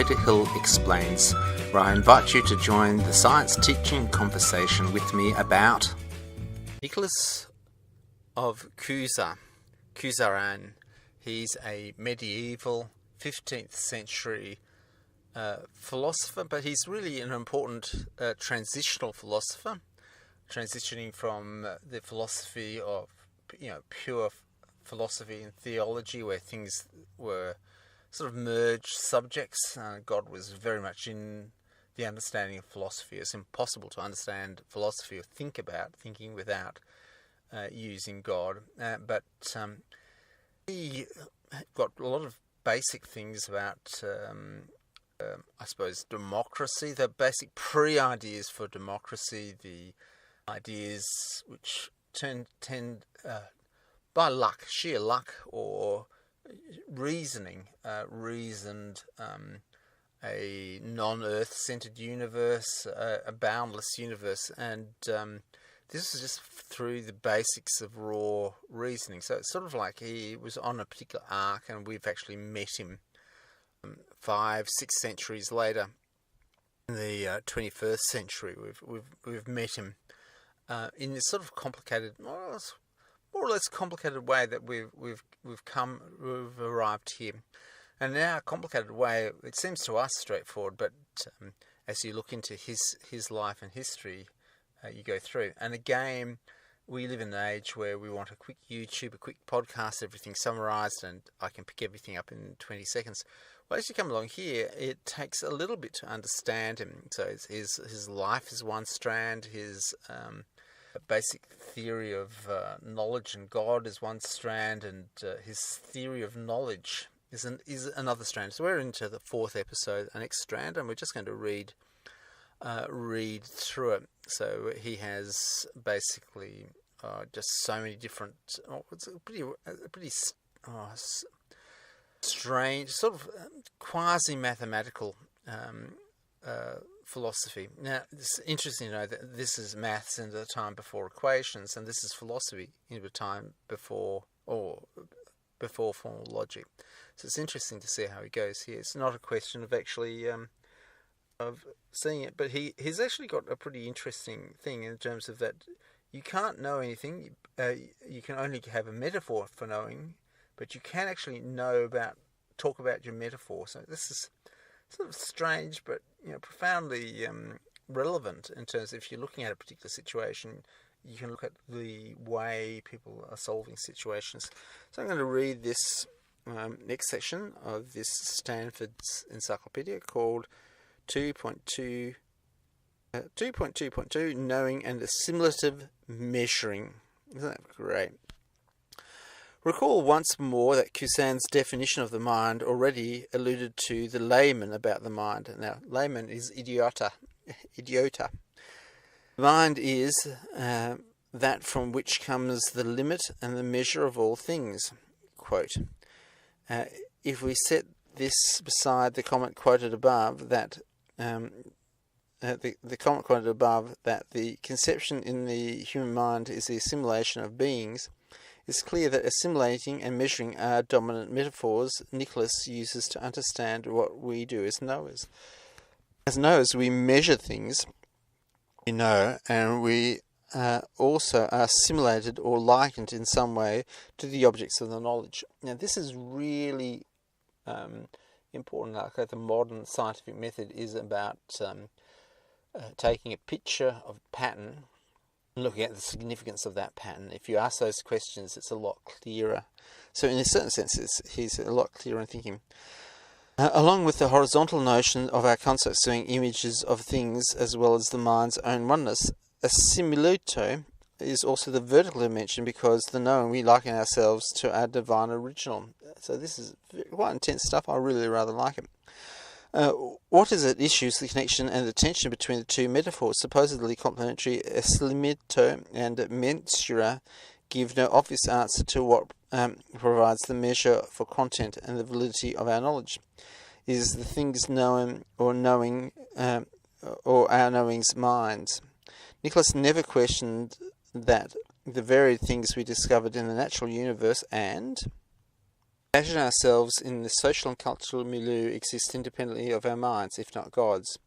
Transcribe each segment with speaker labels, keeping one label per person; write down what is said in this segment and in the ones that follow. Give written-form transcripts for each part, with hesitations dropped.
Speaker 1: Peter Hill Explains, where I invite you to join the science teaching conversation with me about Nicholas of Cusa, Cusaran. He's a medieval 15th century philosopher, but he's really an important transitional philosopher, transitioning from the philosophy of pure philosophy and theology, where things were sort of merged subjects. God was very much in the understanding of philosophy. It's impossible to understand philosophy or thinking without using God. But he got a lot of basic things about, I suppose, democracy, the basic pre-ideas for democracy, the ideas which tend by luck, sheer luck, or reasoned a non-Earth centered universe, a boundless universe, and this is just through the basics of raw reasoning. So it's sort of like he was on a particular arc, and we've actually met him 5-6 centuries later, in the 21st century. We've met him in this sort of complicated, more or less complicated way that we've arrived here. And in our complicated way, it seems to us straightforward, but as you look into his life and history, you go through. And again, we live in an age where we want a quick YouTube, a quick podcast, everything summarized, and I can pick everything up in 20 seconds. Well, as you come along here, it takes a little bit to understand him. So his life is one strand, his basic theory of knowledge and God is one strand, and his theory of knowledge is another strand. So we're into the 4th episode, the next strand, and we're just going to read through it. So he has basically just so many different. It's a pretty strange, sort of quasi-mathematical philosophy. Now, it's interesting to know that this is maths in the time before equations, and this is philosophy in the time before formal logic. So it's interesting to see how he goes here. It's not a question of actually of seeing it, but he's actually got a pretty interesting thing in terms of that you can't know anything. You can only have a metaphor for knowing, but you can actually talk about your metaphor. So this is sort of strange, but profoundly relevant in terms of if you're looking at a particular situation, you can look at the way people are solving situations. So I'm going to read this next section of this Stanford's encyclopedia called 2.2.2 Knowing and Assimilative Measuring. Isn't that great? Recall once more that Cusan's definition of the mind already alluded to the layman about the mind. Now, layman is idiota. Mind is that from which comes the limit and the measure of all things. Quote, if we set this beside the comment quoted above, that the conception in the human mind is the assimilation of beings, it's clear that assimilating and measuring are dominant metaphors Nicholas uses to understand what we do as knowers. As knowers, we measure things we know, and we also are assimilated or likened in some way to the objects of the knowledge. Now, this is really important. The modern scientific method is about taking a picture of a pattern, looking at the significance of that pattern. If you ask those questions, it's a lot clearer. So in a certain sense, he's a lot clearer in thinking. Along with the horizontal notion of our concepts doing images of things as well as the mind's own oneness, assimilato is also the vertical dimension, because the knowing we liken ourselves to our divine original. So this is quite intense stuff. I really rather like it. What is at issue is the connection and the tension between the two metaphors. Supposedly complementary assimilato and mensura give no obvious answer to what provides the measure for content and the validity of our knowledge. Is the things known or knowing or our knowing's minds? Nicholas never questioned that the varied things we discovered in the natural universe and Imagine ourselves in the social and cultural milieu exist independently of our minds, if not God's.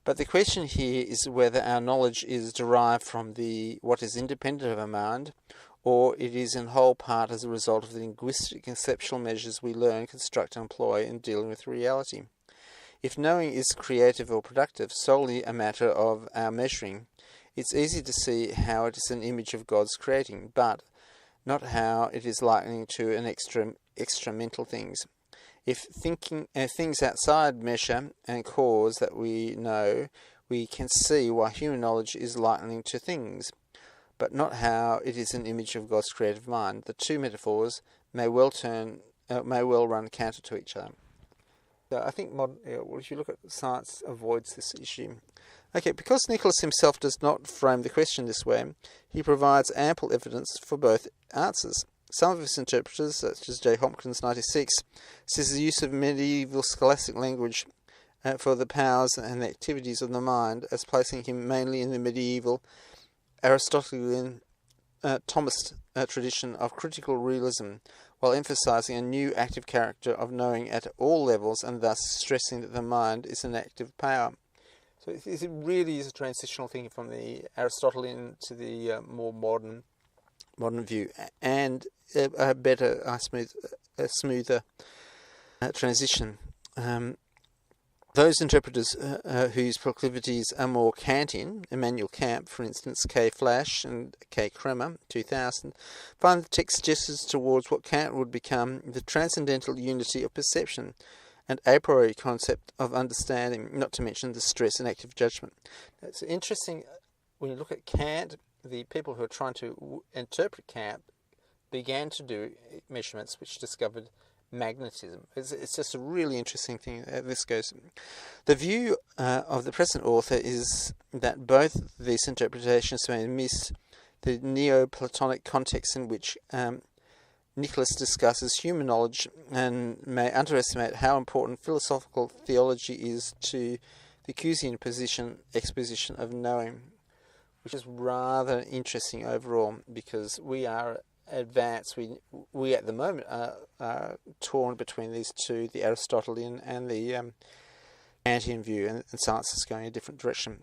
Speaker 1: But the question here is whether our knowledge is derived from what is independent of our mind, or it is in whole part as a result of the linguistic conceptual measures we learn, construct, and employ in dealing with reality. If knowing is creative or productive, solely a matter of our measuring, it's easy to see how it is an image of God's creating, but not how it is likening to an extra mental things. If thinking things outside measure and cause that we know, we can see why human knowledge is likening to things, but not how it is an image of God's creative mind. The two metaphors may well run counter to each other. So I think if you look at science, avoids this issue. Okay, because Nicholas himself does not frame the question this way, he provides ample evidence for both answers. Some of his interpreters, such as J. Hopkins 96, says the use of medieval scholastic language for the powers and the activities of the mind as placing him mainly in the medieval Aristotelian Thomist tradition of critical realism, while emphasizing a new active character of knowing at all levels and thus stressing that the mind is an active power. So it really is a transitional thinking from the Aristotelian to the more modern view, and a better, smoother transition. Those interpreters whose proclivities are more Kantian, Immanuel Kant, for instance, K. Flash and K. Kremer, 2000, find the text gestures towards what Kant would become the transcendental unity of perception and a priori concept of understanding, not to mention the stress and active judgment. It's interesting, when you look at Kant, the people who are trying to interpret Kant began to do measurements which discovered magnetism. It's just a really interesting thing. This goes. The view of the present author is that both these interpretations may miss the Neoplatonic context in which Nicholas discusses human knowledge, and may underestimate how important philosophical theology is to the Cusian exposition of knowing, which is rather interesting overall, because we are advanced. We at the moment are torn between these two, the Aristotelian and the Kantian view, and science is going a different direction.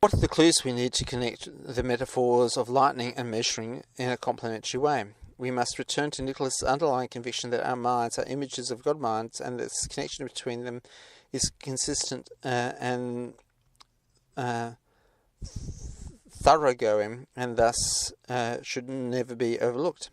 Speaker 1: What are the clues we need to connect the metaphors of lightning and measuring in a complementary way? We must return to Nicholas' underlying conviction that our minds are images of God minds, and this connection between them is consistent and thoroughgoing, and thus should never be overlooked.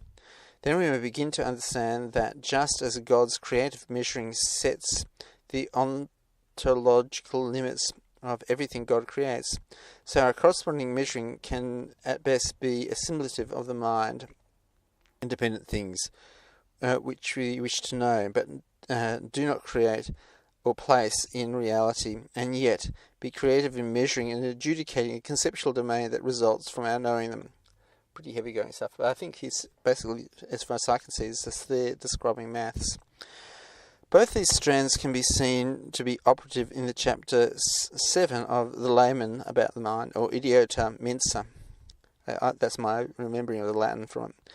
Speaker 1: Then we may begin to understand that just as God's creative measuring sets the ontological limits of everything God creates, so our corresponding measuring can at best be assimilative of the mind, independent things which we wish to know, but do not create or place in reality, and yet be creative in measuring and adjudicating a conceptual domain that results from our knowing them. Pretty heavy going stuff. But I think he's basically, as far as I can see, is just there describing maths. Both these strands can be seen to be operative in the chapter 7 of The Layman about the mind, or Idiota Mensa. That's my remembering of the Latin from it.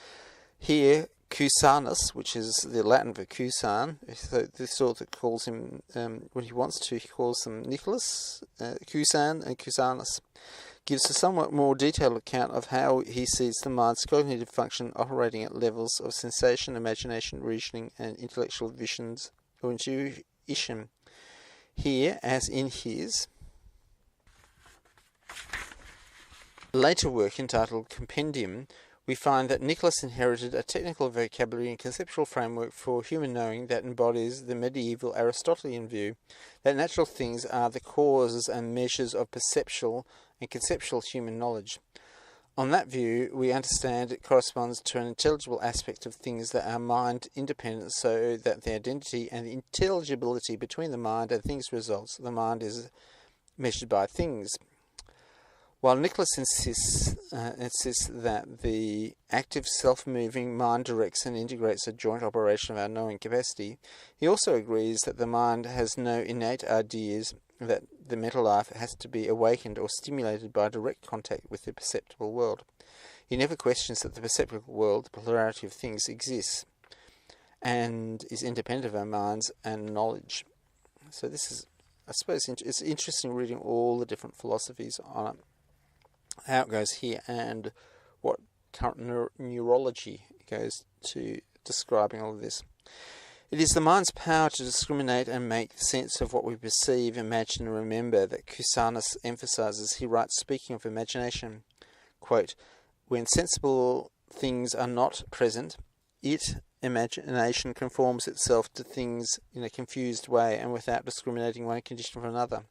Speaker 1: Here, Cusanus, which is the Latin for Cusan, so this author calls him, when he wants to, he calls them Nicholas, Cusan and Cusanus, gives a somewhat more detailed account of how he sees the mind's cognitive function operating at levels of sensation, imagination, reasoning, and intellectual visions or intuition. Here, as in his later work entitled Compendium, we find that Nicholas inherited a technical vocabulary and conceptual framework for human knowing that embodies the medieval Aristotelian view that natural things are the causes and measures of perceptual and conceptual human knowledge. On that view, we understand it corresponds to an intelligible aspect of things that are mind independent, so that the identity and the intelligibility between the mind and things results. The mind is measured by things. While Nicholas insists that the active self-moving mind directs and integrates a joint operation of our knowing capacity, he also agrees that the mind has no innate ideas, that the mental life has to be awakened or stimulated by direct contact with the perceptible world. He never questions that the perceptible world, the plurality of things, exists. and is independent of our minds and knowledge. So this is, I suppose, it's interesting reading all the different philosophies on it, how it goes here, and what current neurology goes to describing all of this. It is the mind's power to discriminate and make sense of what we perceive, imagine, and remember that Cusa emphasizes. He writes, speaking of imagination, quote, "When sensible things are not present, imagination conforms itself to things in a confused way and without discriminating one condition from another.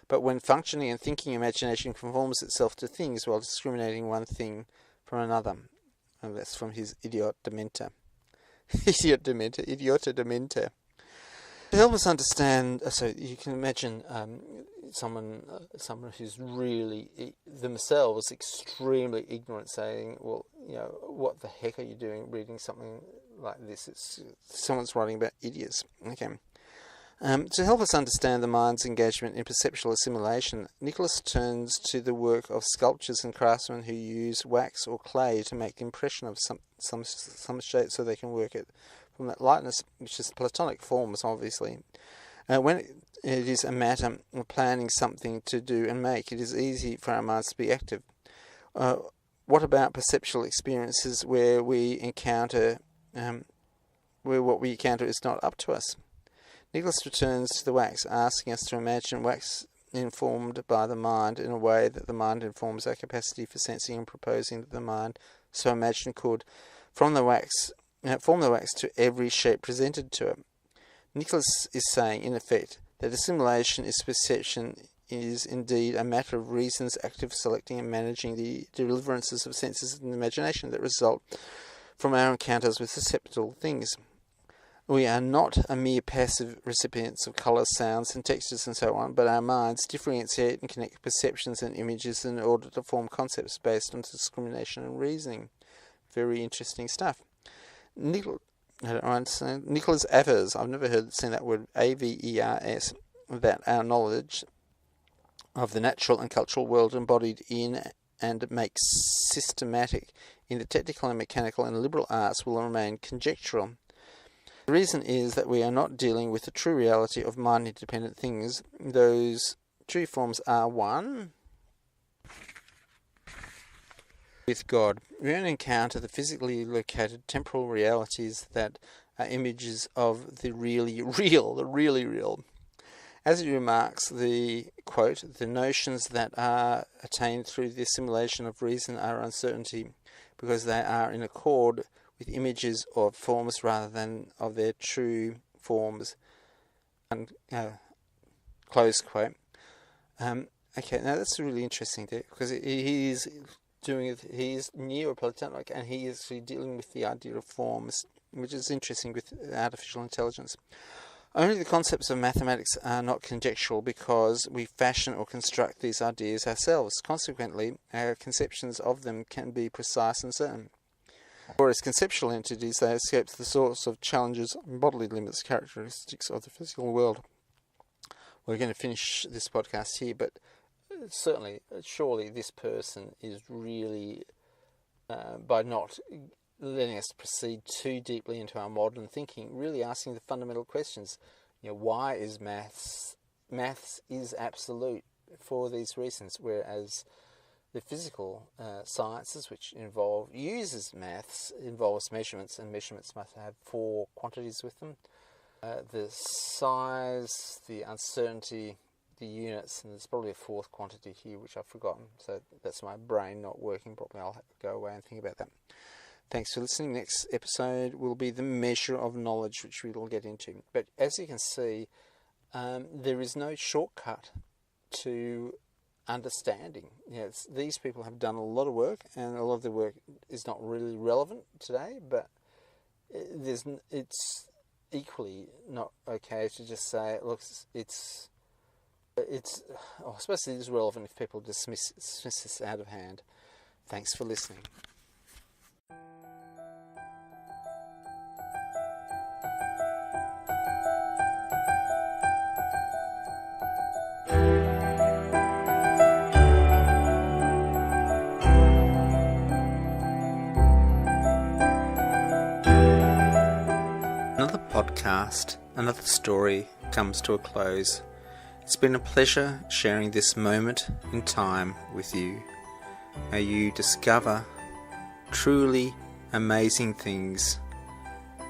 Speaker 1: But when functioning and thinking, imagination conforms itself to things while discriminating one thing from another." And that's from his Idiota Dementa. Idiota Dementa. To help us understand, so you can imagine someone who's really themselves extremely ignorant saying, "Well, what the heck are you doing reading something like this?" Someone's writing about idiots. Okay. To help us understand the mind's engagement in perceptual assimilation, Nicholas turns to the work of sculptors and craftsmen who use wax or clay to make the impression of some shape so they can work it from that lightness, which is Platonic forms, obviously. When it is a matter of planning something to do and make, it is easy for our minds to be active. What about perceptual experiences where we encounter, where what we encounter is not up to us? Nicholas returns to the wax, asking us to imagine wax informed by the mind in a way that the mind informs our capacity for sensing, and proposing that the mind so imagined could form the wax to every shape presented to it. Nicholas is saying, in effect, that assimilation is perception is indeed a matter of reason's active selecting and managing the deliverances of senses and imagination that result from our encounters with perceptible things. We are not a mere passive recipients of colours, sounds and textures and so on, but our minds differentiate and connect perceptions and images in order to form concepts based on discrimination and reasoning. Very interesting stuff. Nicholas avers, I've never seen that word, avers, that our knowledge of the natural and cultural world embodied in and makes systematic in the technical and mechanical and liberal arts will remain conjectural. The reason is that we are not dealing with the true reality of mind-independent things. Those true forms are one with God. We only encounter the physically located temporal realities that are images of the really real. As he remarks, the quote, "The notions that are attained through the assimilation of reason are uncertainty, because they are in accord with images of forms rather than of their true forms." And close quote. Okay, now that's really interesting there, because he is Neoplatonic, and he is actually dealing with the idea of forms, which is interesting with artificial intelligence. Only the concepts of mathematics are not conjectural because we fashion or construct these ideas ourselves. Consequently, our conceptions of them can be precise and certain. Or as conceptual entities, they escape the sorts of challenges and bodily limits characteristics of the physical world. We're going to finish this podcast here, but surely this person is really, by not letting us proceed too deeply into our modern thinking, really asking the fundamental questions. Why is maths? Maths is absolute for these reasons, whereas the physical sciences, which uses maths, involves measurements, and measurements must have 4 quantities with them. The size, the uncertainty, the units, and there's probably a 4th quantity here which I've forgotten. So that's my brain not working properly. I'll have to go away and think about that. Thanks for listening. Next episode will be the measure of knowledge, which we will get into. But as you can see, there is no shortcut to understanding. These people have done a lot of work, and a lot of the work is not really relevant today, but it's equally not okay to just say, look, I suppose it is relevant if people dismiss this out of hand. Thanks for listening. podcast, another story comes to a close. It's been a pleasure sharing this moment in time with you. May you discover truly amazing things,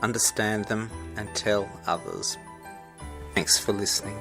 Speaker 1: understand them, and tell others. Thanks for listening.